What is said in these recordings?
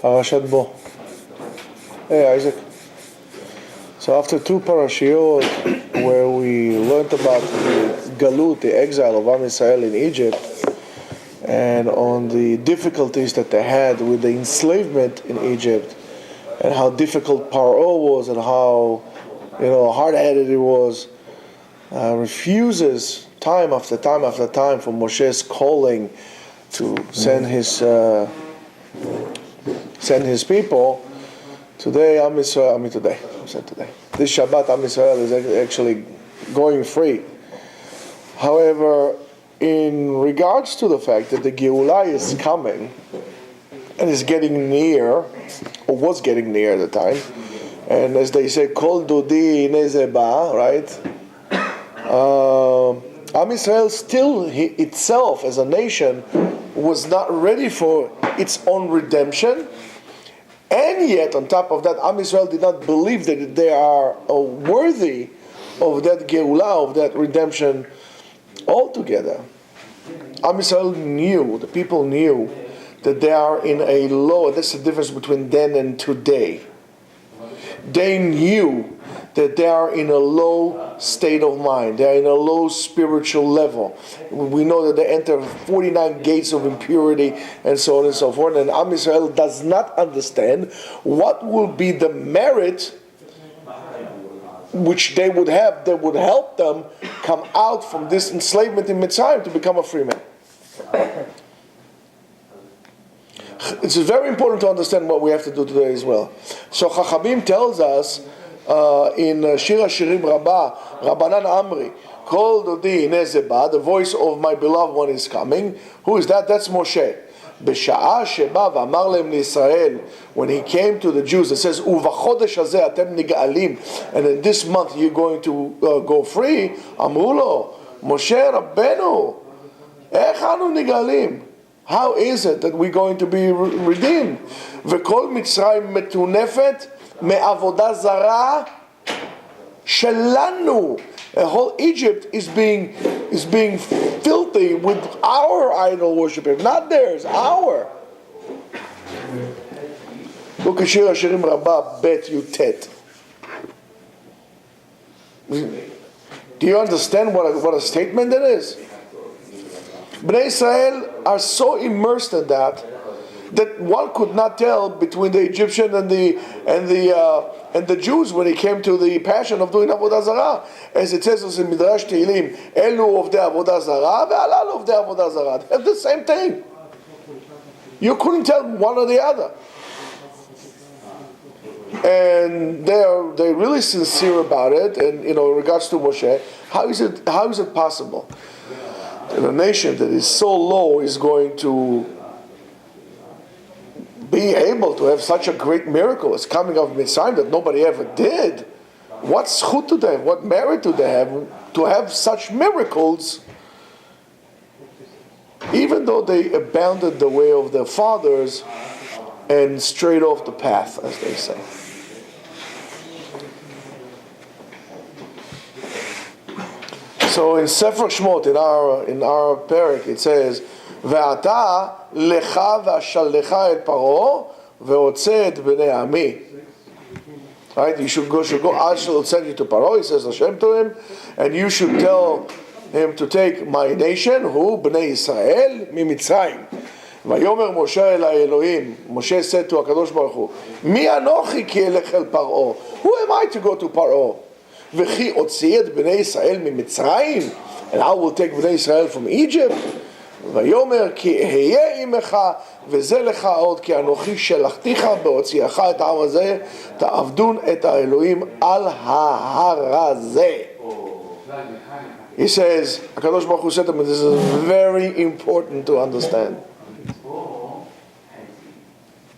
Parashat Bo. Hey Isaac. So after two parashiot where we learned about the galut, the exile of Am Yisrael in Egypt, and on the difficulties that they had with the enslavement in Egypt, and how difficult Paro was, and how hard-headed he was, refuses time after time after time for Moshe's calling to send his people. Today, this Shabbat, Am Yisrael is actually going free. However, in regards to the fact that the Geulah is coming and is getting near, or was getting near at the time, and as they say, Kol Dodi Nezeba, right? Am Yisrael still itself as a nation was not ready for its own redemption. And yet, on top of that, Am Yisrael did not believe that they are worthy of that Geulah, of that redemption altogether. Am Yisrael knew, the people knew, that they are in a low, that's the difference between then and today. They knew that they are in a low state of mind. They are in a low spiritual level. We know that they enter 49 gates of impurity and so on and so forth. And Am Yisrael does not understand what will be the merit which they would have that would help them come out from this enslavement in Mitzrayim to become a free man. It's very important to understand what we have to do today as well. So Chachamim tells us in Shir HaShirim Rabbah, Rabbanan Amri, Kol Dodi Nezeba, the voice of my beloved one is coming. Who is that? That's Moshe. B'sha'a sheba v'amar lehem Yisrael, when he came to the Jews, it says, U'v'chodesh hazeh atem nig'alim, and in this month you're going to go free. Amru lo, Moshe Rabbeinu, ech anu nig'alim? How is it that we're going to be redeemed? V'kol Mitzrayim metunefet me'avodah zara shelanu. The whole Egypt is being filthy with our idol worshiping, not theirs, our. Look at Shir HaShirim Rabbah Bet Yutet. Do you understand what a statement that is? Bnei Israel are so immersed in that one could not tell between the Egyptian and the Jews when it came to the passion of doing avodah zarah, as it says in Midrash Tehillim, Elu of the avodah zarah, ve'alal of the avodah zarah. They have the same thing. You couldn't tell one or the other, and they're really sincere about it. And in regards to Moshe, how is it possible that a nation that is so low is going to be able to have such a great miracle as coming out of Mitzrayim that nobody ever did? What zchut do they have? What merit do they have to have such miracles, even though they abandoned the way of their fathers and strayed off the path, as they say? So in Sefer Shmot, in our parak, it says, "Ve'ata lecha v'ashalecha et paro ve'otzeh et bnei ami." Right? You should go. I shall send you to Paro. He says Hashem to him, and you should tell him to take my nation, who bnei Yisrael mimitzrayim. Vayomer Moshe el Elohim. Moshe said to Hakadosh Baruch Hu, "Mi anochi ki elech el Paro." Who am I to go to Paro? V'chi otzi et bnei Yisrael mimitzrayim, and I will take bnei Yisrael from Egypt. ויאמר כי אהיה עמך וזה לך עוד כי אנוכי שלחתיך בהוציאך את העם הזה תעבדון את האלוהים על ההר הזה. He says, HaKadosh Baruch Hu said to me, this is very important to understand.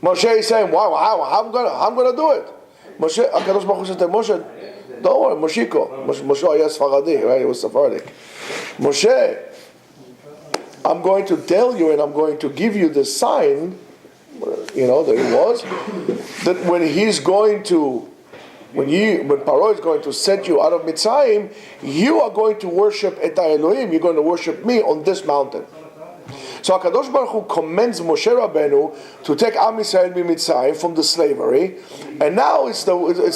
Moshe is saying, wow, how I'm gonna do it? HaKadosh Baruch Hu said to Moshe, don't worry, Moshiko. Moshe was Sephardi, right? He was Sephardic. Moshe, I'm going to tell you and I'm going to give you the sign, that it was, that when Paro is going to set you out of Mitzrayim, you are going to worship et Elohim, you're going to worship me on this mountain. So HaKadosh Baruch Hu commends Moshe Rabbeinu to take Am Yisrael Mitzrayim from the slavery, and now it's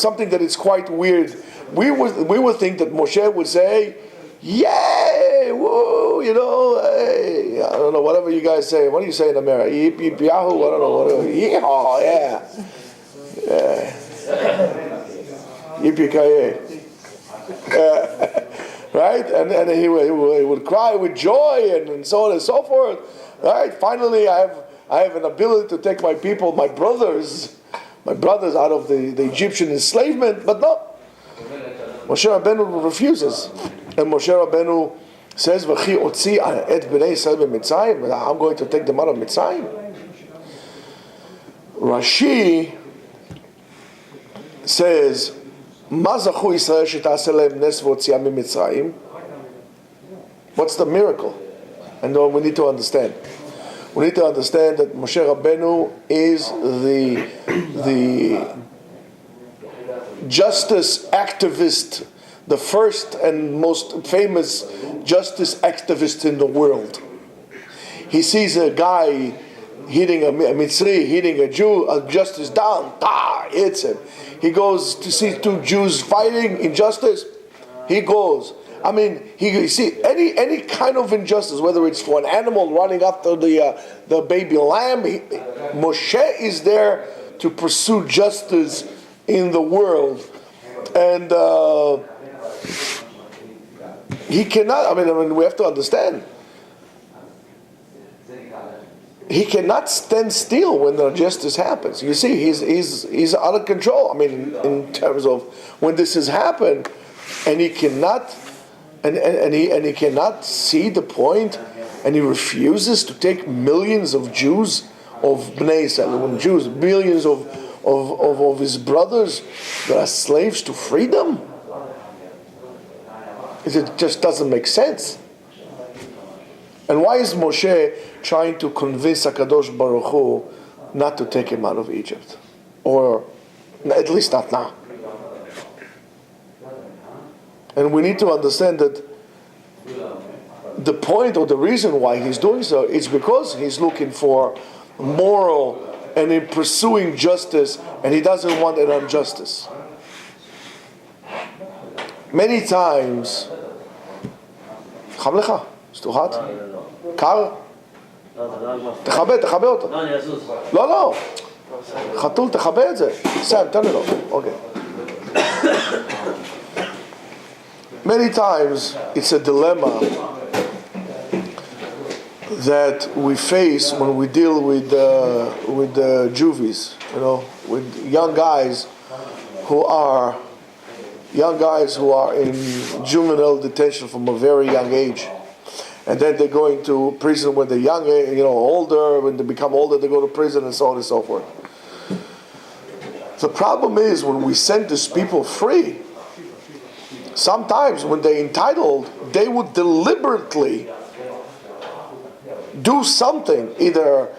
something that is quite weird. We would think that Moshe would say, "Yay, woo!" Hey, I don't know, whatever you guys say. What do you say in America? Yip yip yahoo! I don't know. Yeehaw! Yeah. Yippee-ki-yay. Right? And he would cry with joy and so on and so forth. Right? Finally, I have an ability to take my people, my brothers out of the Egyptian enslavement. But no. Moshe Rabbeinu refuses. And Moshe Rabbeinu says, "V'chi otzi et bnei Yisrael b'Mitzrayim." I'm going to take them out of Mitzrayim. Rashi says, "Ma zachu Yisrael sheta'aseh lehem nes v'otziam miMitzrayim." What's the miracle? And we need to understand. We need to understand that Moshe Rabbeinu is the justice activist, the first and most famous justice activist in the world. He sees a guy hitting a Mitzri, hitting a Jew, a justice down, hits him. He goes to see two Jews fighting, injustice, he goes. I mean, he see any kind of injustice, whether it's for an animal running after the baby lamb, Moshe is there to pursue justice in the world. And he cannot, I mean, we have to understand, he cannot stand still when the justice happens. You see, he's out of control. I mean, in terms of when this has happened, and he cannot, and he cannot see the point, and he refuses to take millions of Jews, of Bnei Yisrael, Jews, millions of his brothers that are slaves to freedom. It just doesn't make sense. And why is Moshe trying to convince HaKadosh Baruch Hu not to take him out of Egypt? Or at least not now. And we need to understand that the point or the reason why he's doing so is because he's looking for moral and in pursuing justice, and he doesn't want an injustice. Many times, it's too hot? קר? תכבה אותו. לא. חתול, תכבה את זה. סם, תן לו. Okay. Many times, it's a dilemma that we face when we deal with juvies, with young guys who are in juvenile detention from a very young age. And then they're going to prison when they're young, older. When they become older, they go to prison and so on and so forth. The problem is when we send these people free, sometimes when they're entitled, they would deliberately do something, either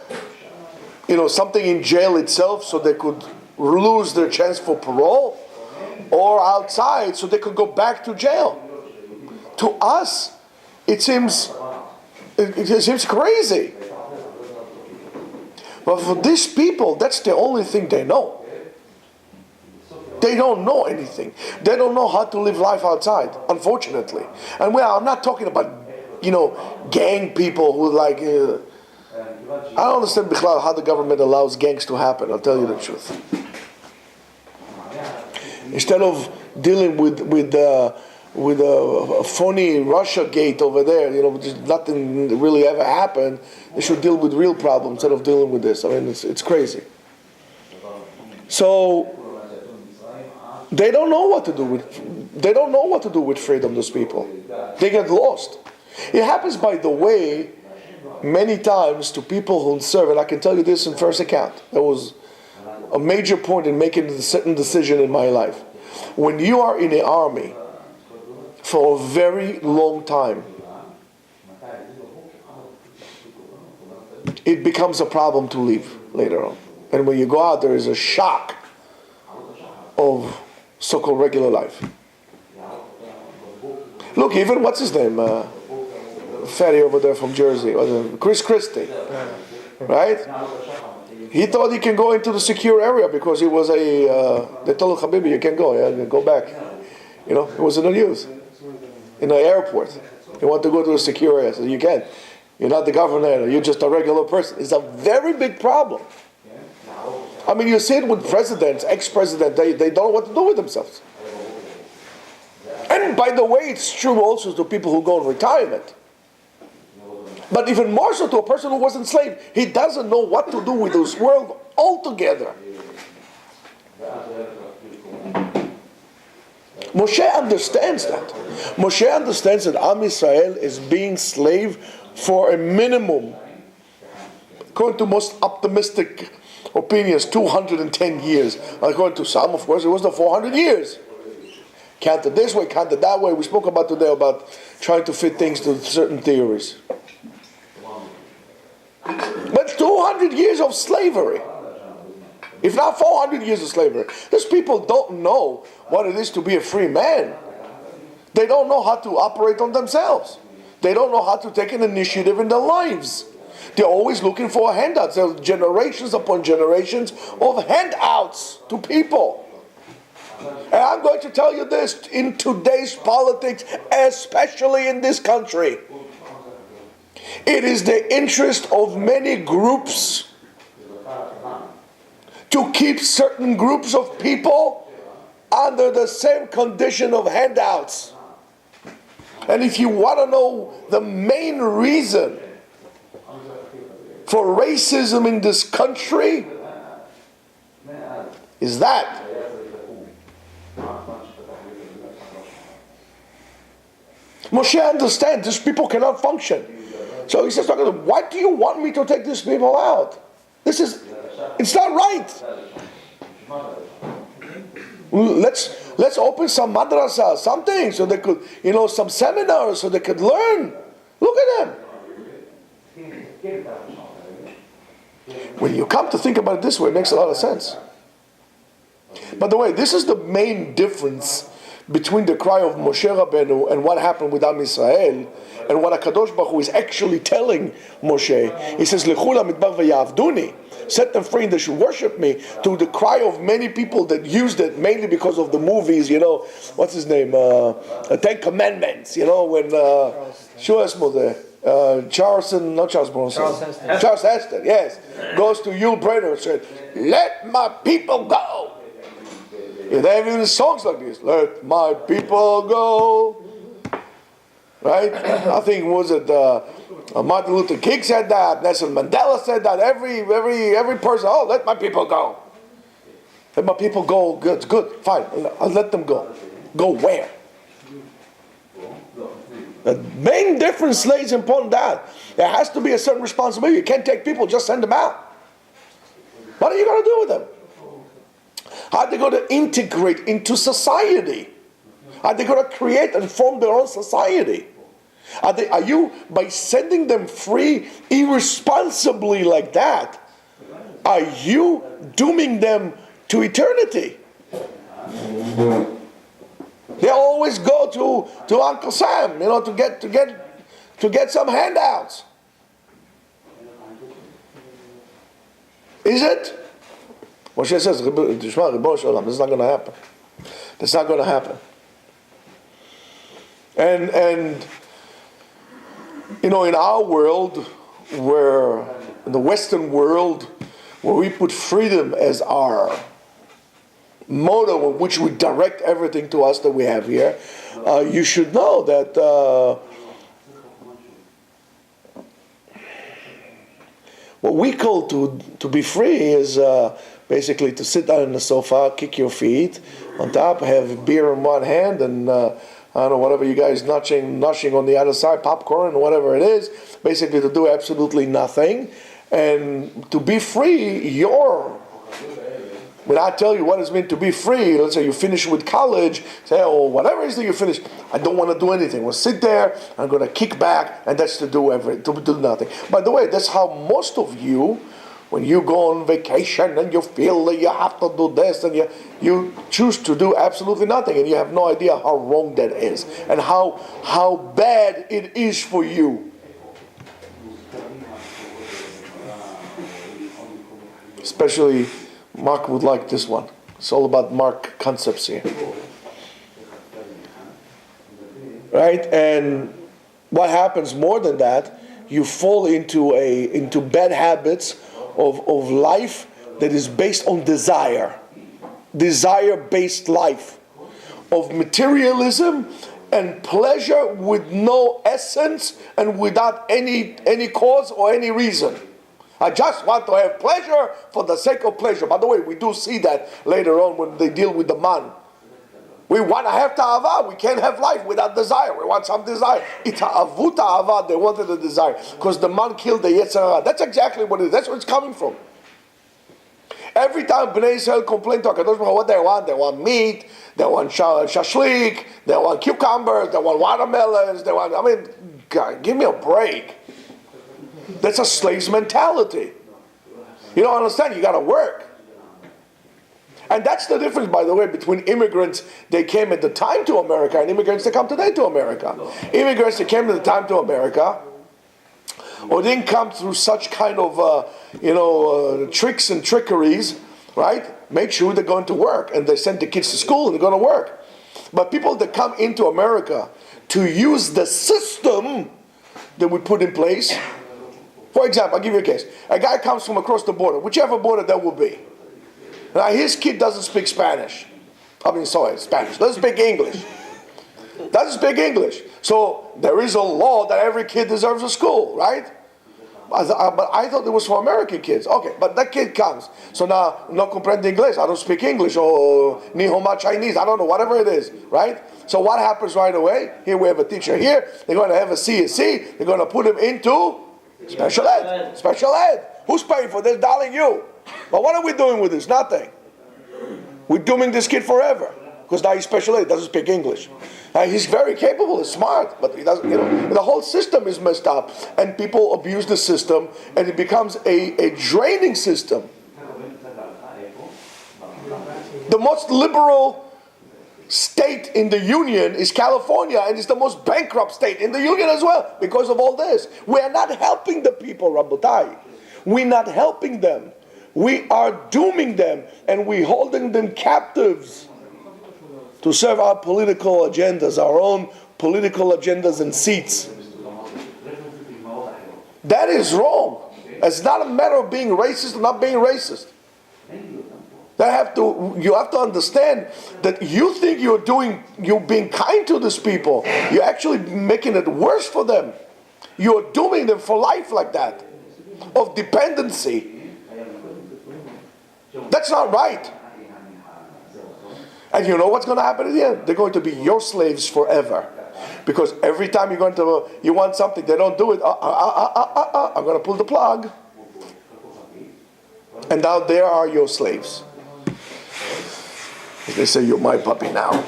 something in jail itself so they could lose their chance for parole, or outside so they could go back to jail. To us, it seems crazy. But for these people, that's the only thing they know. They don't know anything. They don't know how to live life outside, unfortunately. And I'm not talking about, gang people who I don't understand how the government allows gangs to happen, I'll tell you the truth. Instead of dealing with a phony Russia gate over there, nothing really ever happened, they should deal with real problems instead of dealing with this. I mean, it's crazy. So they don't know what to do with freedom, those people. They get lost. It happens, by the way, many times to people who serve, and I can tell you this in first account. That was a major point in making a certain decision in my life. When you are in the army for a very long time, it becomes a problem to leave later on. And when you go out, there is a shock of so-called regular life. Look, even what's his name? fatty over there from Jersey, Chris Christie, right? He thought he can go into the secure area because he was they told him, Habibi, you can go, go back. It was in the news, in the airport. He wanted to go to a secure area. So you can. You're not the governor, you're just a regular person. It's a very big problem. I mean, you see it with presidents, ex-presidents, they don't know what to do with themselves. And by the way, it's true also to people who go in retirement. But even more so to a person who was enslaved. He doesn't know what to do with this world altogether. Moshe understands that. Moshe understands that Am Yisrael is being slave for a minimum, according to most optimistic opinions, 210 years. According to some, of course, it was the 400 years. Counted this way, counted that way. We spoke about today about trying to fit things to certain theories. But 200 years of slavery, if not 400 years of slavery. These people don't know what it is to be a free man. They don't know how to operate on themselves. They don't know how to take an initiative in their lives. They're always looking for handouts. There are generations upon generations of handouts to people. And I'm going to tell you this, in today's politics, especially in this country, it is the interest of many groups to keep certain groups of people under the same condition of handouts. And if you want to know the main reason for racism in this country, is that Moshe understands these people cannot function. So he says, why do you want me to take these people out? It's not right. Let's open some madrasa, something, so they could, some seminars, so they could learn. Look at them. When you come to think about it this way, it makes a lot of sense. By the way, this is the main difference between the cry of Moshe Rabbeinu and what happened with Am Yisrael, and what HaKadosh Baruch Hu is actually telling Moshe. He says, Lechu lamidbar v'ya'avduni, set them free and they should worship me, to the cry of many people that used it mainly because of the movies, what's his name, Ten Commandments, when Charles Heston, yes, goes to Yul Brynner and said, let my people go. Yeah, they have even songs like this. Let my people go. Right? I think Martin Luther King said that. Nelson Mandela said that. Every person. Oh, let my people go. Let my people go. Good, fine. I'll let them go. Go where? The main difference lays upon that. There has to be a certain responsibility. You can't take people, just send them out. What are you going to do with them? How are they going to integrate into society? Are they going to create and form their own society? Are you, by sending them free irresponsibly like that, are you dooming them to eternity? They always go to Uncle Sam, to get some handouts. Is it? Moshe says, this is not going to happen. That's not going to happen. And in our world, in the Western world, where we put freedom as our motto in which we direct everything to us that we have here, you should know that what we call to be free is basically to sit down on the sofa, kick your feet on top, have beer in one hand, and I don't know, whatever you guys noshing on the other side, popcorn, whatever it is, basically to do absolutely nothing. And to be free, when I tell you what it's meant to be free, let's say you finish with college, say, whatever it is that you finish, I don't want to do anything. We'll sit there, I'm going to kick back, and that's to do nothing. By the way, that's how most of you, when you go on vacation and you feel that you have to do this, and you choose to do absolutely nothing, and you have no idea how wrong that is, and how bad it is for you. Especially, Mark would like this one. It's all about Mark concepts here. Right? And what happens more than that, you fall into bad habits of life that is based on desire-based life, of materialism and pleasure with no essence and without any cause or any reason. I just want to have pleasure for the sake of pleasure. By the way, we do see that later on when they deal with the man. We want to have ta'ava. We can't have life without desire. We want some desire. Ita'avu ta'ava, they wanted a desire. Because the man killed the Yetzer Hara. That's exactly what it is. That's where it's coming from. Every time Bnei Israel complain to HaKadosh Baruch Hu what they want meat, they want shashlik, they want cucumbers, they want watermelons, God, give me a break. That's a slave's mentality. You don't understand, you got to work. And that's the difference, by the way, between immigrants, they came at the time to America, and immigrants that come today to America. Immigrants that came at the time to America, or didn't come through such kind of, tricks and trickeries, right? Make sure they're going to work, and they send the kids to school, and they're going to work. But people that come into America to use the system that we put in place, for example, I'll give you a case. A guy comes from across the border, whichever border that will be. Now, his kid doesn't speak Spanish. Spanish. Doesn't speak English. Doesn't speak English. So there is a law that every kid deserves a school, right? But I thought it was for American kids. Okay, but that kid comes. So now, no comprende inglés. I don't speak English, or ni homa Chinese. I don't know, whatever it is, right? So what happens right away? Here we have a teacher here. They're going to have a CSC. They're going to put him into special ed. Special ed. Who's paying for this? Darling, you. But what are we doing with this? Nothing. We're dooming this kid forever. Because now he's special ed, doesn't speak English. He's very capable, he's smart, but he doesn't, the whole system is messed up. And people abuse the system, and it becomes a draining system. The most liberal state in the union is California, and it's the most bankrupt state in the union as well, because of all this. We are not helping the people, Rabotai. We're not helping them. We are dooming them, and we're holding them captives to serve our political agendas, our own political agendas and seats. That is wrong. It's not a matter of being racist or not being racist. You have to understand that you think you're being kind to these people. You're actually making it worse for them. You're dooming them for life like that, of dependency. That's not right. And you know what's going to happen at the end? They're going to be your slaves forever. Because every time you want something, they don't do it. I'm going to pull the plug. And now there are your slaves. They say, you're my puppy now.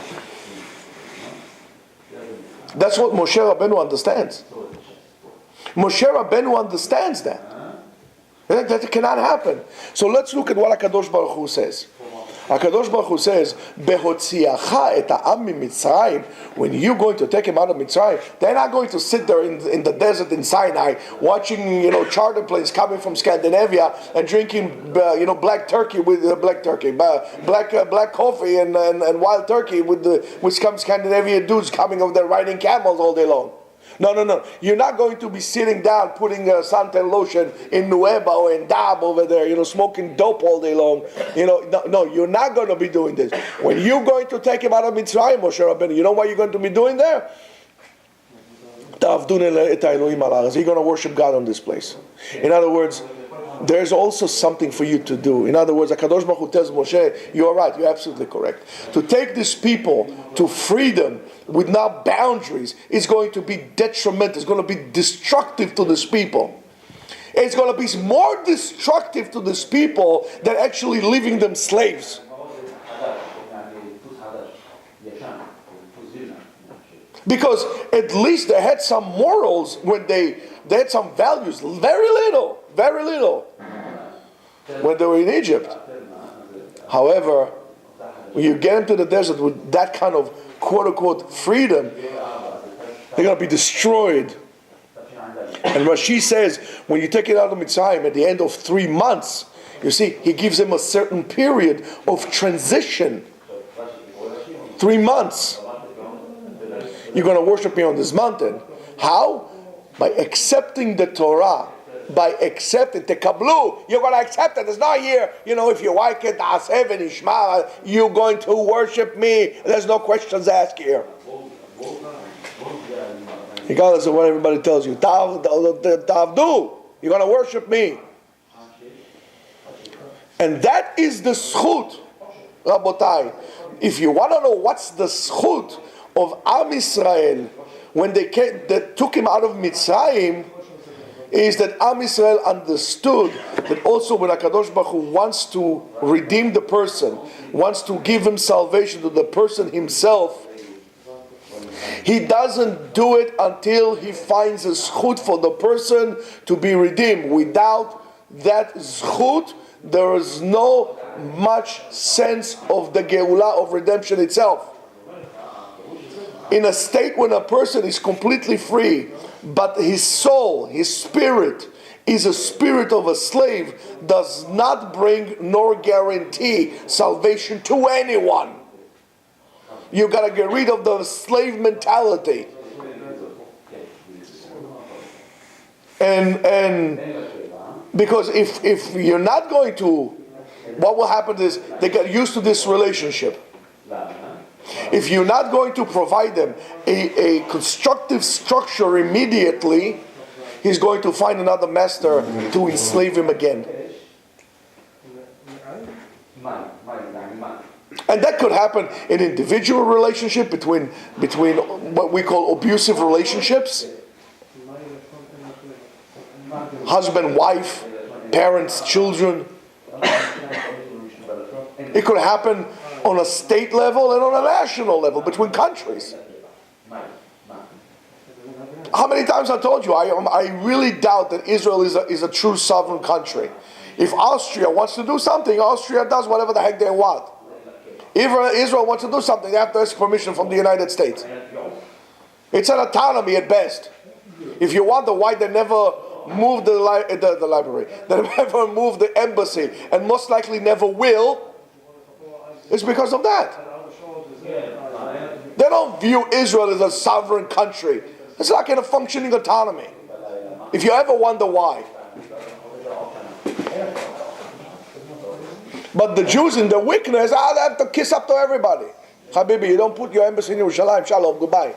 That's what Moshe Rabbeinu understands. Moshe Rabbeinu understands that. That cannot happen. So let's look at what HaKadosh Baruch Hu says. HaKadosh Baruch Hu says, "Behotziacha et ha'am miMitzrayim." When you're going to take him out of Mitzrayim, they're not going to sit there in the desert in Sinai watching charter planes coming from Scandinavia and drinking black turkey with black coffee and wild turkey with some Scandinavian dudes coming over there riding camels all day long. No. You're not going to be sitting down putting suntan lotion in Nueva or in Dab over there, smoking dope all day long. No, you're not going to be doing this. When you're going to take him out of Mitzrayim, Moshe Rabbeinu, you know what you're going to be doing there? You're going to worship God on this place. In other words, there's also something for you to do. In other words, HaKadosh Baruch Hu tells Moshe, you're right, you're absolutely correct. To take these people to freedom with no boundaries is going to be detrimental. It's going to be destructive to these people. It's going to be more destructive to these people than actually leaving them slaves. Because at least they had some morals when they had some values. Very little. When they were in Egypt. However, when you get into the desert with that kind of quote-unquote freedom, they're going to be destroyed. And Rashi says, when you take it out of Mitzrayim, at the end of 3 months, You see, he gives them a certain period of transition. 3 months. You're going to worship me on this mountain. How? By accepting the Torah. By accepting tekablu. You're going to accept it. It's not here, if you like it, you're going to worship me. There's no questions asked here. Regardless of what everybody tells you. Tavdu. You're going to worship me. And that is the zchut, Rabotai. If you want to know what's the zchut of Am Yisrael when they took him out of Mitzrayim, is that Am Yisrael understood that also when HaKadosh Baruch Hu wants to redeem the person, wants to give him salvation to the person himself, he doesn't do it until he finds a zchut for the person to be redeemed. Without that zchut, there is no much sense of the Geulah of redemption itself. In a state when a person is completely free, but his soul, his spirit, is a spirit of a slave, does not bring nor guarantee salvation to anyone. You got to get rid of the slave mentality. And because if you're not going to, what will happen is they get used to this relationship. If you're not going to provide them a constructive structure immediately, he's going to find another master to enslave him again. And that could happen in individual relationship between what we call abusive relationships. Husband, wife, parents, children. It could happen on a state level and on a national level between countries. How many times I told you, I really doubt that Israel is a true sovereign country. If Austria wants to do something, Austria does whatever the heck they want. If Israel wants to do something, they have to ask permission from the United States. It's an autonomy at best. If you wonder why they never moved the library, they never moved the embassy, and most likely never will, it's because of that. They don't view Israel as a sovereign country. It's like in a functioning autonomy. If you ever wonder why. But the Jews in their weakness, they have to kiss up to everybody. Habibi, you don't put your embassy in Yerushalayim, shalom, goodbye.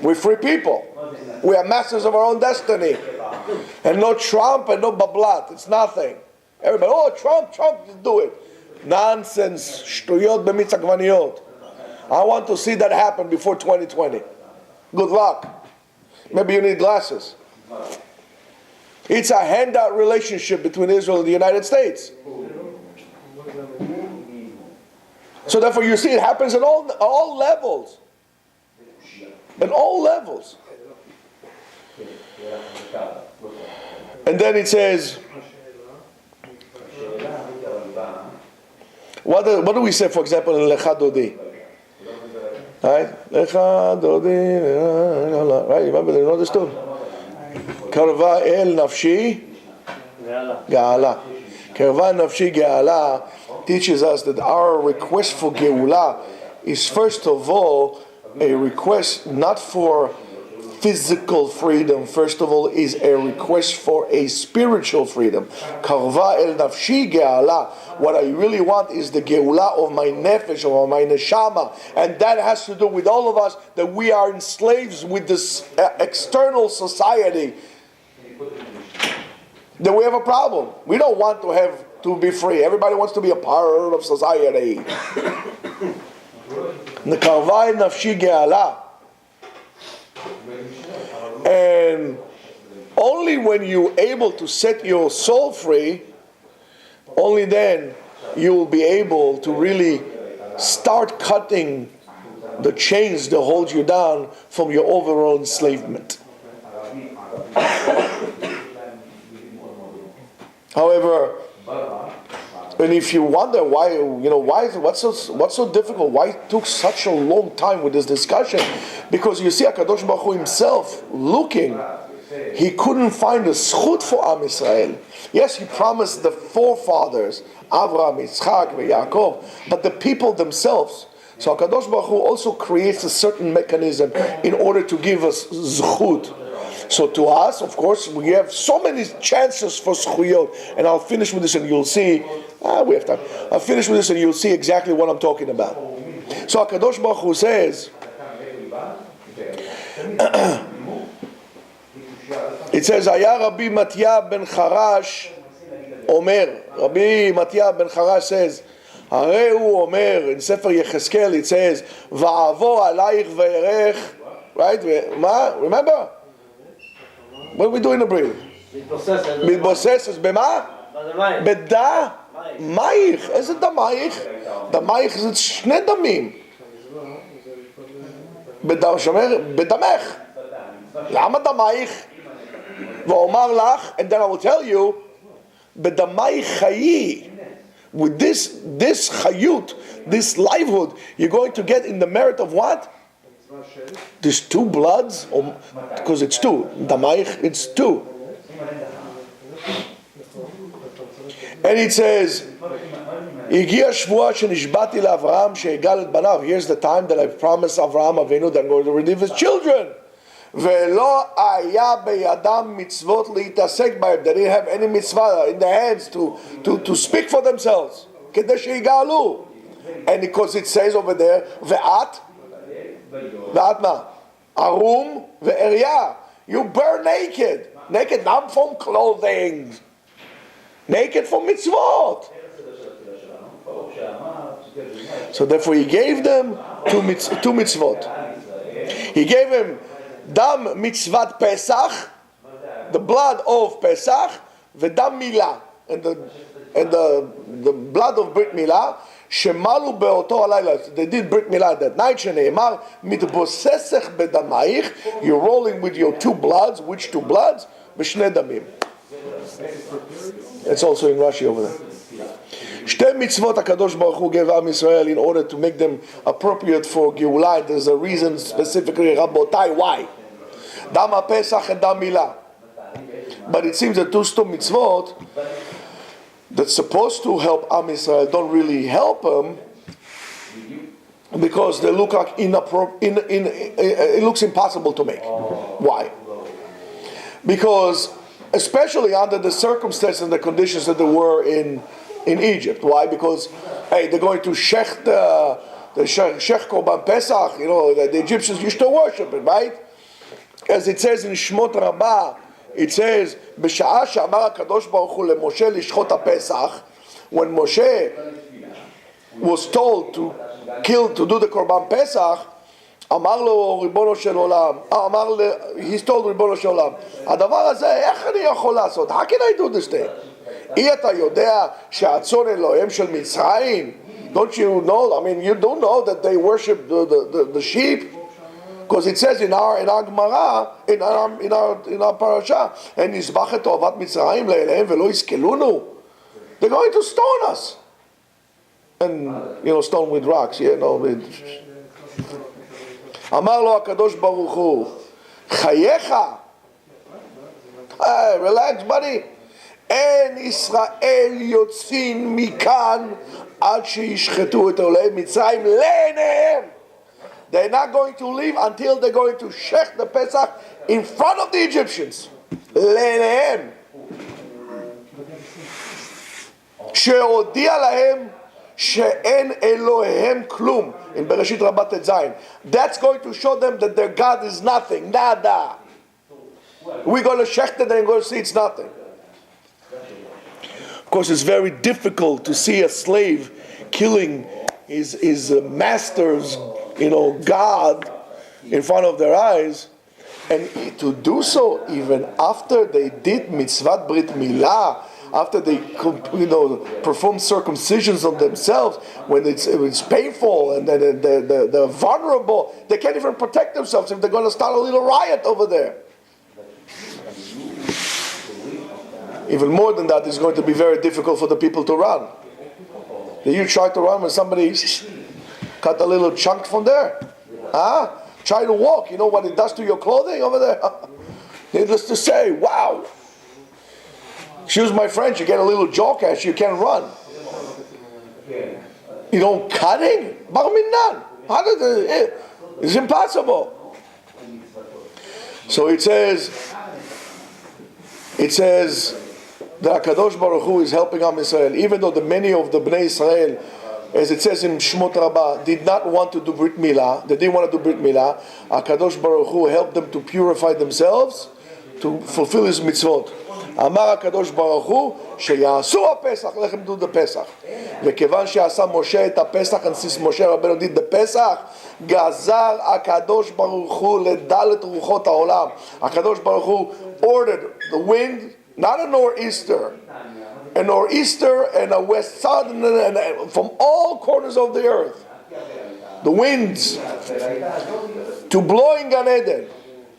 We're free people. We are masters of our own destiny. And no Trump and no bablat. It's nothing. Everybody, Trump, just do it. Nonsense. Shtuyot b'mitz agvaniyot. I want to see that happen before 2020. Good luck. Maybe you need glasses. It's a handout relationship between Israel and the United States. So therefore you see it happens at all levels. At all levels. And then it says, what do we say, for example, in Lecha Dodi? Right? Lecha Dodi, right? Remember, you know this tune? Karva el nafshi ge'ala. Karva nafshi ge'ala teaches us that our request for Geulah is first of all a request not for physical freedom. First of all, is a request for a spiritual freedom. Karva el nafshi ge'ala. What I really want is the Geulah of my nefesh, or my neshama, and that has to do with all of us, that we are enslaved with this external society. Then we have a problem. We don't want to be free. Everybody wants to be a part of society. Karva el nafshi ge'ala. And only when you're able to set your soul free, only then you will be able to really start cutting the chains that hold you down from your overall enslavement. However, and if you wonder what's so difficult, why it took such a long time with this discussion, because you see HaKadosh Baruch Hu himself looking he couldn't find a zchut for Am Yisrael. Yes, he promised the forefathers, Avraham, Yitzchak, and Yaakov, but the people themselves. So HaKadosh Baruch Hu also creates a certain mechanism in order to give us zchut. So to us, of course, we have so many chances for zchuyot. And I'll finish with this and you'll see, we have time. I'll finish with this and you'll see exactly what I'm talking about. So HaKadosh Baruch Hu says, it says, Haya Rabbi Matya ben Charash Omer. Rabbi Matya ben Charash says, הרי הוא אומר, in Sefer Yecheskel it says, ועבור עלייך וארך, right? מה? Remember? What do we do in the breath? מתבוססת במה? בדה מייך. איזה דמייך? דמייך זה שני דמים. בדמך. למה דמייך? ואומר לך, and then I will tell you, בדמייך חיי. With this chayut, this livelihood, you're going to get in the merit of what? There's two bloods, because it's two. Damayich, it's two. And it says, here's the time that I promised Avraham Avinu that I'm going to redeem his children. ולא היה בידם מצוות להתעסק בהם. They didn't have any mitzvah in their hands to speak for themselves. כדי שיגאלו. And because it says over there, ואת מה? ערום ועריה. You burn naked. Naked not from clothing. Naked from mitzvot. So therefore he gave them two mitzvot. He gave him Dam mitzvat Pesach, the blood of Pesach, v'dam milah, and the blood of Brit Milah, shemalu beoto alayla. They did Brit Milah that night. Sheneimar mitbosesech bedamayich. You're rolling with your two bloods. Which two bloods? B'shnei damim. It's also in Rashi over there. Shte mitzvot HaKadosh Baruch Hu gave Am Yisrael in order to make them appropriate for Geulah. There's a reason specifically, Rabotai, why? Dam HaPesach and Dam Milah. But it seems that those two mitzvot that's supposed to help Am Yisrael don't really help them because they look like it looks impossible to make. Why? Because especially under the circumstances and the conditions that there were in Egypt. Why? Because they're going to shech the shech korban Pesach. You know, the Egyptians used to worship it, right? As it says in Shmot Rabbah, it says, "B'sha'ah she'amar HaKadosh Baruch Hu leMoshe lishchot HaPesach," when Moshe was told to do the korban Pesach, אמר לו ריבונו של עולם, he's told ריבונו של עולם, הדבר הזה, איך אני יכול לעשות? How can I do this thing? אי אתה יודע שהצאן אלוהים של מצרים? Don't you know, I mean, you don't know that they worship the sheep? Because it says in our Gemara, in our parasha, and נזבח את תועבת מצרים לאליהם ולא יסכלונו. They're going to stone us. And, stone with rocks, with... אמר לו הקדוש ברוך הוא, חייך, relax buddy, אין ישראל יוצאים מכאן עד שישחטו את עולי מצרים לעיניהם. They're not going to leave until they're going to shech the Pesach in front of the Egyptians. לעיניהם. שהודיע להם שאין אלוהיהם כלום. In Bereshit Rabbah Zayin. That's going to show them that their God is nothing. Nada. We're going to shech it and we're going to see it's nothing. Of course, it's very difficult to see a slave killing his master's, God in front of their eyes, and to do so even after they did mitzvat brit milah, after they perform circumcisions on themselves, when it's painful and they're vulnerable, they can't even protect themselves if they're going to start a little riot over there. Even more than that, it's going to be very difficult for the people to run. You try to run when somebody cut a little chunk from there? Try to walk. You know what it does to your clothing over there? Needless to say, wow. Excuse my French, you get a little joke at you can't run. You know, cutting? Bar minan. How does it? It's impossible. So it says the Kadosh Baruch Hu is helping Am Israel, even though the many of the Bnei Israel, as it says in Shmot Rabbah, did not want to do Brit Milah. They didn't want to do Brit Milah. Kadosh Baruch Hu helped them to purify themselves to fulfill His mitzvot. אמר הקדוש ברוך הוא שיעשו הפסח, לכם do the פסח. וכיוון שעשה משה את הפסח, and since משה רבנו did the פסח, גזר הקדוש ברוך הוא לדלת רוחות העולם. הקדוש ברוך הוא ordered the wind, not a nor'easter, a nor'easter and a west side, and from all corners of the earth, the winds to blow in Gan Eden,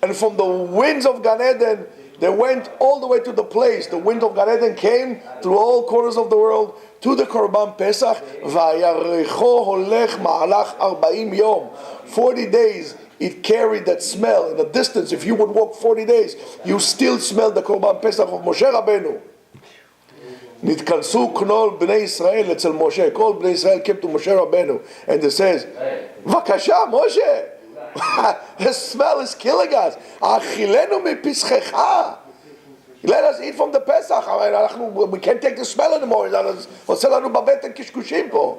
and from the winds of Gan Eden they went all the way to the place. The wind of Gan Eden came through all corners of the world to the Korban Pesach. Vayaricho holech ma'alach 40 yom. 40 days it carried that smell in the distance. If you would walk 40 days, you still smell the Korban Pesach of Moshe Rabbeinu. נתכנסו כל בני ישראל אצל משה. כל בני ישראל came to Moshe Rabbeinu. And it says, בבקשה, Moshe, the smell is killing us. אכילנו מפסחך. Let us eat from the Pesach. We can't take the smell anymore. עושה לנו בבטן קשקושים פה.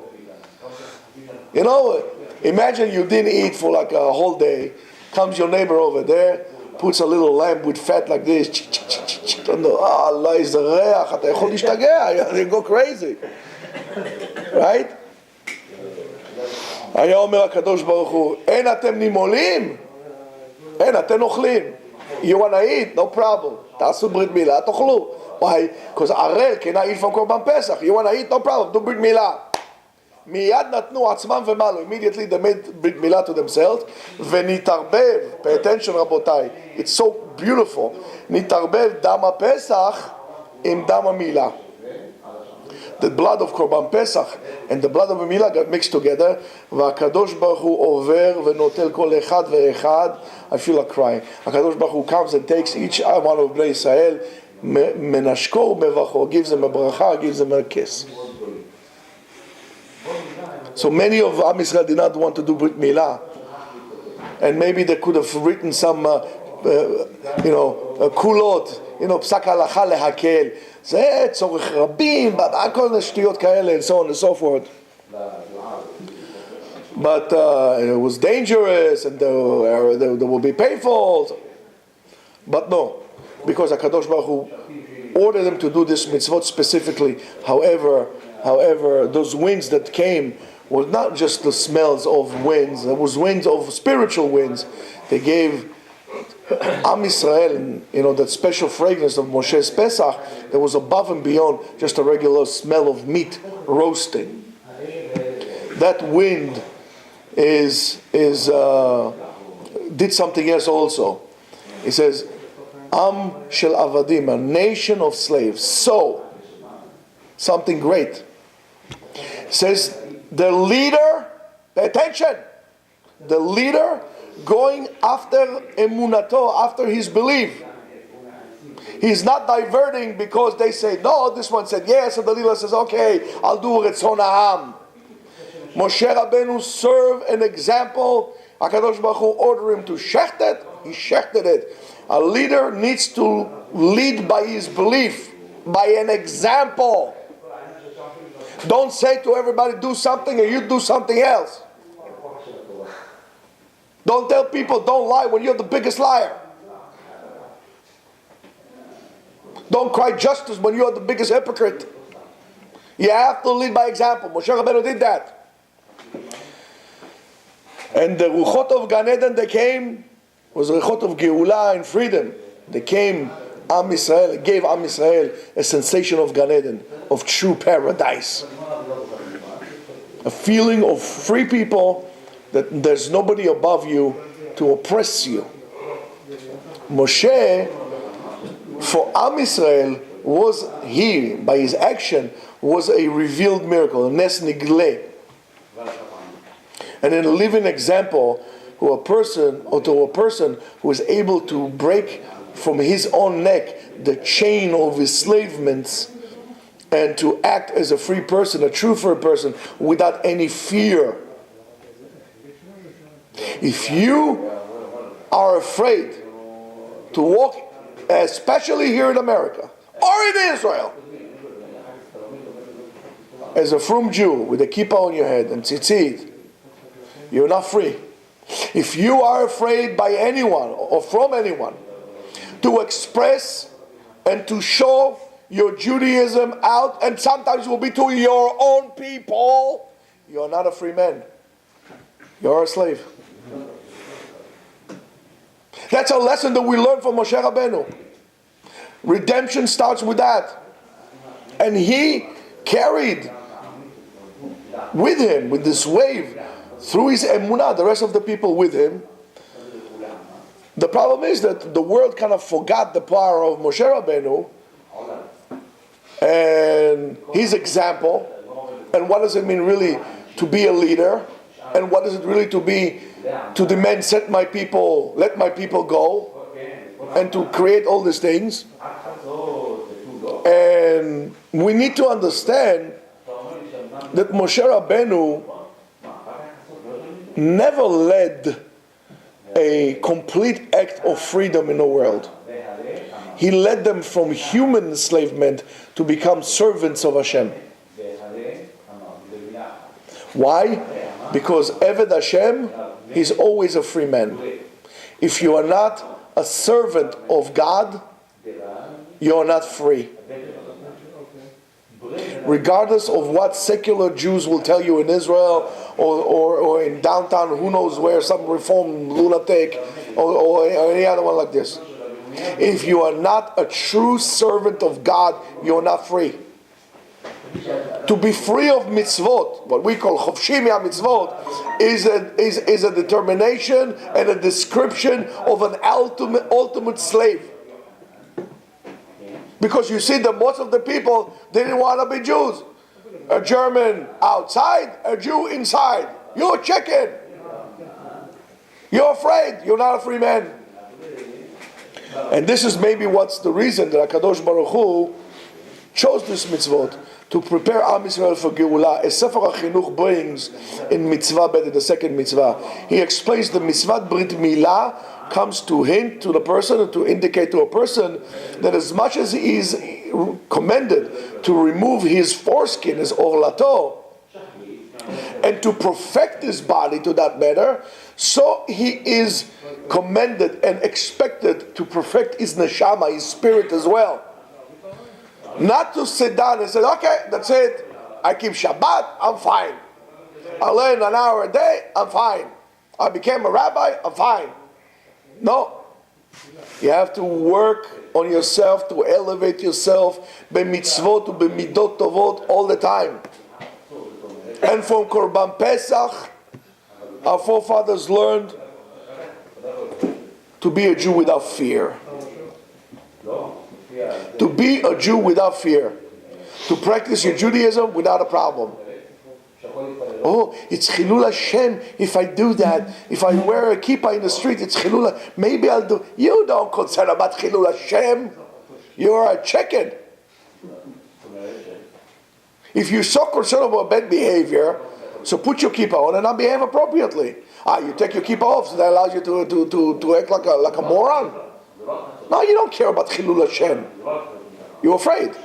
You know, imagine you didn't eat for like a whole day. Comes your neighbor over there, puts a little lamb with fat like this. Allah, איזה ריח, אתה יכול להשתגע, you go crazy. Right? היה אומר הקדוש ברוך הוא, אין אתם נימולים? אין, אתם אוכלים. You want to eat? No problem. תעשו ברית מילה, תאכלו. Why? Because ערל cannot eat from קורבן פסח. You want to eat? No problem. do ברית מילה. מיד נתנו עצמם ומעלו. Immediately they made ברית מילה to themselves. ונתערבב, pay attention רבותיי, it's so beautiful. נתערבב דם הפסח עם דם המילה. The blood of Korban Pesach and the blood of Milah got mixed together. והקדוש ברוך הוא עובר ונוטל כל אחד ואחד. I feel like crying. הקדוש ברוך הוא comes and takes each one of בני ישראל, מנשקו ומברכו, gives them a bracha, gives them a kiss. So many of Am Yisrael did not want to do Brit Milah, and maybe they could have written some, kulot, פסק הלכה להקל. זה צורך רבים, כל מיני שטויות כאלה, and so on and so forth. But it was dangerous, and they will be painful. But no, because HaKadosh Baruch Hu ordered them to do this mitzvot specifically. However, those winds that came were not just the smells of winds. It was winds of spiritual winds. They gave Am Yisrael, that special fragrance of Moshe's Pesach that was above and beyond just a regular smell of meat roasting. That wind did something else also. It says, Am shel avadim, a nation of slaves. So, something great. It says, the leader, pay attention, the leader going after emunato, after his belief. He's not diverting because they say no, this one said yes, and the leader says, okay, I'll do Retzon Ha'am. Moshe Rabbeinu served an example. HaKadosh Baruch Hu ordered him to shecht it, he shechted it. A leader needs to lead by his belief, by an example. Don't say to everybody, do something, and you do something else. Don't tell people don't lie when you're the biggest liar. Don't cry justice when you're the biggest hypocrite. You have to lead by example. Moshe Rabbeinu did that. And the Ruchot of Gan Eden, they came, was the Ruchot of Geulah and freedom. They came, Am Yisrael, gave Am Yisrael a sensation of Gan Eden, of true paradise. A feeling of free people, that there's nobody above you to oppress you. Moshe, for Am Yisrael, by his action, was a revealed miracle, a nes nigle. And in a living example to a person who is able to break from his own neck the chain of enslavements and to act as a free person, a true free person, without any fear. If you are afraid to walk, especially here in America or in Israel, as a frum Jew with a kippah on your head and tzitzit, you're not free. If you are afraid by anyone or from anyone to express and to show your Judaism out, and sometimes it will be to your own people, you're not a free man. You're a slave. That's a lesson that we learn from Moshe Rabbeinu. Redemption starts with that. And he carried with him, with this wave, through his emunah, the rest of the people with him. The problem is that the world kind of forgot the power of Moshe Rabbeinu and his example, and what does it mean really to be a leader, and what is it really to demand, set my people, let my people go, and to create all these things. And we need to understand that Moshe Rabbeinu never led a complete act of freedom in the world. He led them from human enslavement to become servants of Hashem. Why? Because Eved Hashem, he's always a free man. If you are not a servant of God, you are not free. Regardless of what secular Jews will tell you in Israel or in downtown, who knows where, some reform lunatic or any other one like this. If you are not a true servant of God, you are not free. To be free of mitzvot, what we call chofshi mitzvot, is a determination and a description of an ultimate slave. Because you see that most of the people didn't want to be Jews. A German outside, a Jew inside. You're a chicken. You're afraid. You're not a free man. And this is maybe what's the reason that HaKadosh Baruch Hu chose this mitzvot to prepare Am Yisrael for Geulah. As Sefer HaChinuch brings in Mitzvah Bet, the second mitzvah, he explains the mitzvah Brit Milah comes to hint to the person, to indicate to a person that as much as he is commended to remove his foreskin, his orlato, and to perfect his body to that matter, so he is commended and expected to perfect his neshama, his spirit as well. Not to sit down and say, okay, that's it. I keep Shabbat, I'm fine. I learn an hour a day, I'm fine. I became a rabbi, I'm fine. No. You have to work on yourself, to elevate yourself, b'mitzvot, b'midot tovot, all the time. And from Korban Pesach, our forefathers learned to be a Jew without fear. To be a Jew without fear. To practice your Judaism without a problem. Oh, it's Chilul Hashem if I do that. If I wear a kippah in the street, it's Chilul. Maybe I'll do. You don't concern about Chilul Hashem. You're a chicken. If you're so concerned about bad behavior, so put your kippah on and not behave appropriately. You take your kippah off, so that allows you to act like a moron. No, you don't care about Chilul Hashem. You're afraid.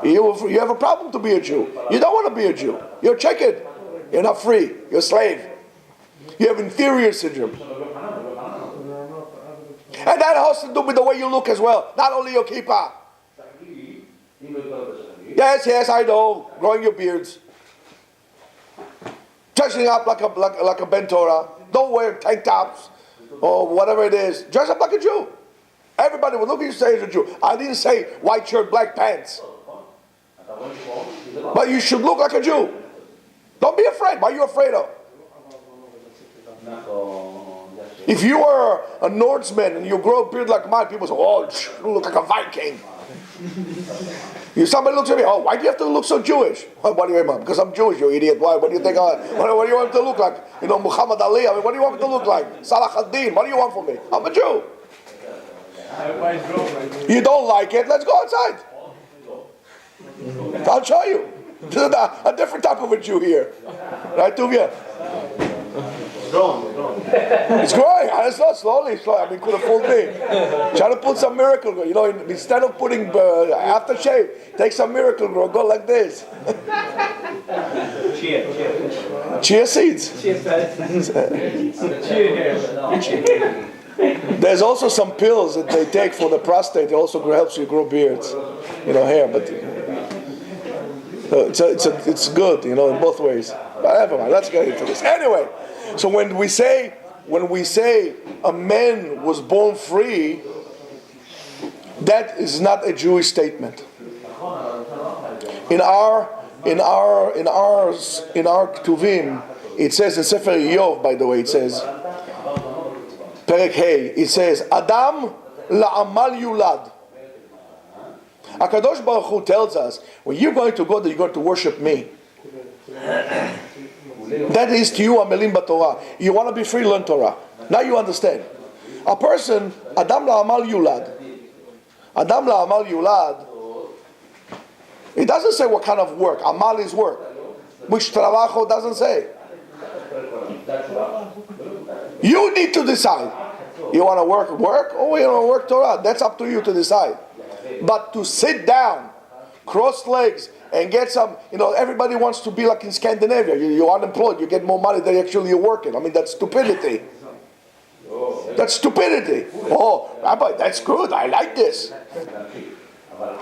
You have a problem to be a Jew. You don't want to be a Jew. You're a chicken. You're not free. You're a slave. You have inferior syndrome. And that has to do with the way you look as well. Not only your kippah. Yes, I know. Growing your beards. Dressing up like a Ben Torah. Don't wear tank tops or whatever it is. Dress up like a Jew. Everybody will look at you and say you're a Jew. I didn't say white shirt, black pants. But you should look like a Jew. Don't be afraid. What are you afraid of? If you are a Nordsman and you grow a beard like mine, people say, oh, you look like a Viking. If somebody looks at me, oh, why do you have to look so Jewish? What do you mean? Because I'm Jewish, you idiot. Why? What do you think? What do you want me to look like? Muhammad Ali. I mean, what do you want me to look like? Salah ad-Din. What do you want from me? I'm a Jew. You don't like it, let's go outside. I'll show you. This is a different type of a Jew here. Right, Tuvia? It's growing. It's not slowly. I mean, could have fooled me. Try to put some miracle grow. You know, instead of putting aftershave, take some miracle grow. Go like this. Chia seeds. There's also some pills that they take for the prostate. It also helps you grow beards, hair. But it's good, in both ways. But never mind. Let's get into this. Anyway, so when we say a man was born free, that is not a Jewish statement. In our Ketuvim, it says in Sefer Yov, by the way, it says Perek Hey, it says Adam la'amal yulad. HaKadosh Baruch Hu tells us, when you're going to go there, you're going to worship me. That is to you amelim b'Torah. You want to be free, learn Torah. Now you understand. A person, Adam la'amal yulad. Adam la'amal yulad. It doesn't say what kind of work. Amal is work. Which trabajo doesn't say. You need to decide. You want to work, or you want to work Torah. That's up to you to decide. But to sit down, cross legs, and get some, everybody wants to be like in Scandinavia. You're unemployed, you get more money than actually you're working. I mean, that's stupidity. That's stupidity. Oh, Rabbi, that's good. I like this.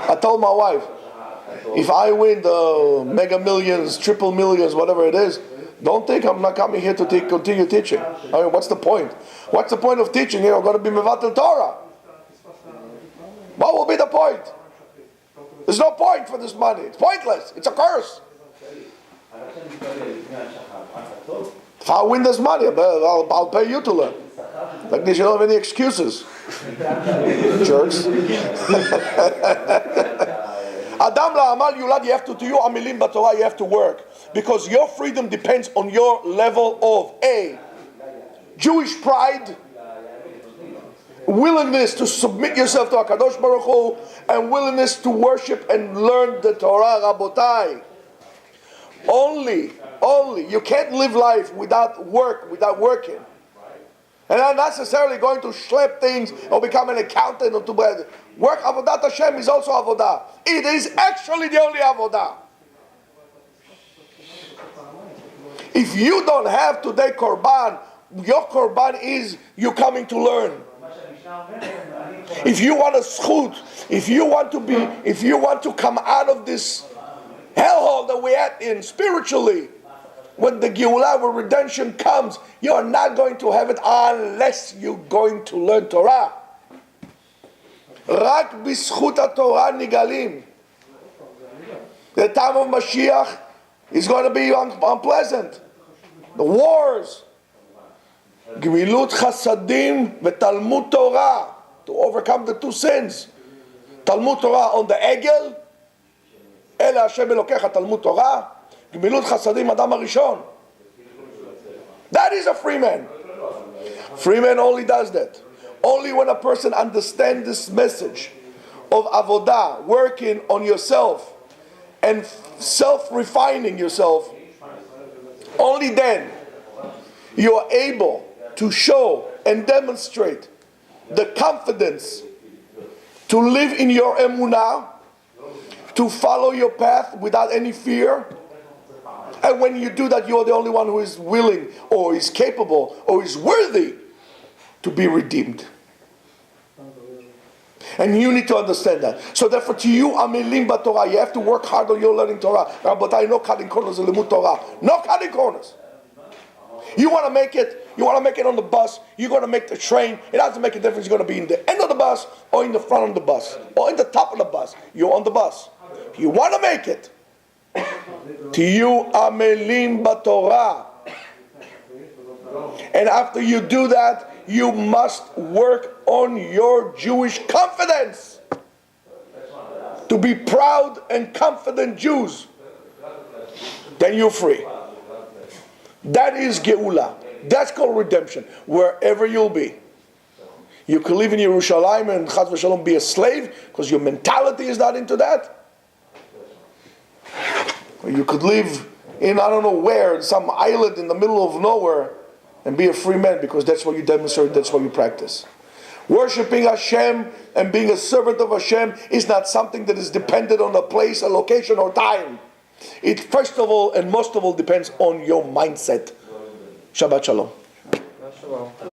I told my wife, if I win the mega millions, triple millions, whatever it is, don't think I'm not coming here to continue teaching. I mean, what's the point? What's the point of teaching? You're going to be mevatel Torah. What will be the point? There's no point for this money. It's pointless. It's a curse. If I win this money, I'll pay you to learn. Like this, you don't have any excuses. Jerks. Adam la'amal yulad, you have to you amilim b'Torah, you have to work. Because your freedom depends on your level of A, Jewish pride, willingness to submit yourself to HaKadosh Baruch Hu, and willingness to worship and learn the Torah, Rabotai. Only, you can't live life without working. And not necessarily going to schlep things or become an accountant or to work. Avodat Hashem is also avodah. It is actually the only avodah. If you don't have today korban, your korban is you coming to learn. If you want a schut, if you want to come out of this hellhole that we're at in spiritually, when the Geulah, when redemption comes, you're not going to have it unless you're going to learn Torah. Rak b'zchut HaTorah nigalim. The time of Mashiach is going to be unpleasant. The wars. Gemilut chasadim v'talmud Torah. To overcome the two sins. Talmud Torah on the Egel. Ela Hashem Elokecha Talmud Torah. Gemilut chasadim Adam HaRishon. That is a free man. Free man only does that. Only when a person understands this message of avodah, working on yourself and self-refining yourself, only then you are able to show and demonstrate the confidence to live in your emunah, to follow your path without any fear. And when you do that, you are the only one who is willing or is capable or is worthy to be redeemed. And you need to understand that. So therefore, to you, amelim b'Torah, you have to work hard on your learning Torah. Rabotai, no cutting corners in limud Torah. No cutting corners. You want to make it on the bus, you're going to make the train. It doesn't make a difference. You're going to be in the end of the bus or in the front of the bus or in the top of the bus. You're on the bus. If you want to make it, to you, amelim b'Torah. And after you do that, you must work on your Jewish confidence. To be proud and confident Jews. Then you're free. That is Geula. That's called redemption. Wherever you'll be. You could live in Yerushalayim and Chas v'Shalom be a slave because your mentality is not into that. Or you could live in I don't know where, in some island in the middle of nowhere, and be a free man because that's what you demonstrate, that's what you practice. Worshipping Hashem and being a servant of Hashem is not something that is dependent on a place, a location, or time. It first of all and most of all depends on your mindset. Shabbat Shalom.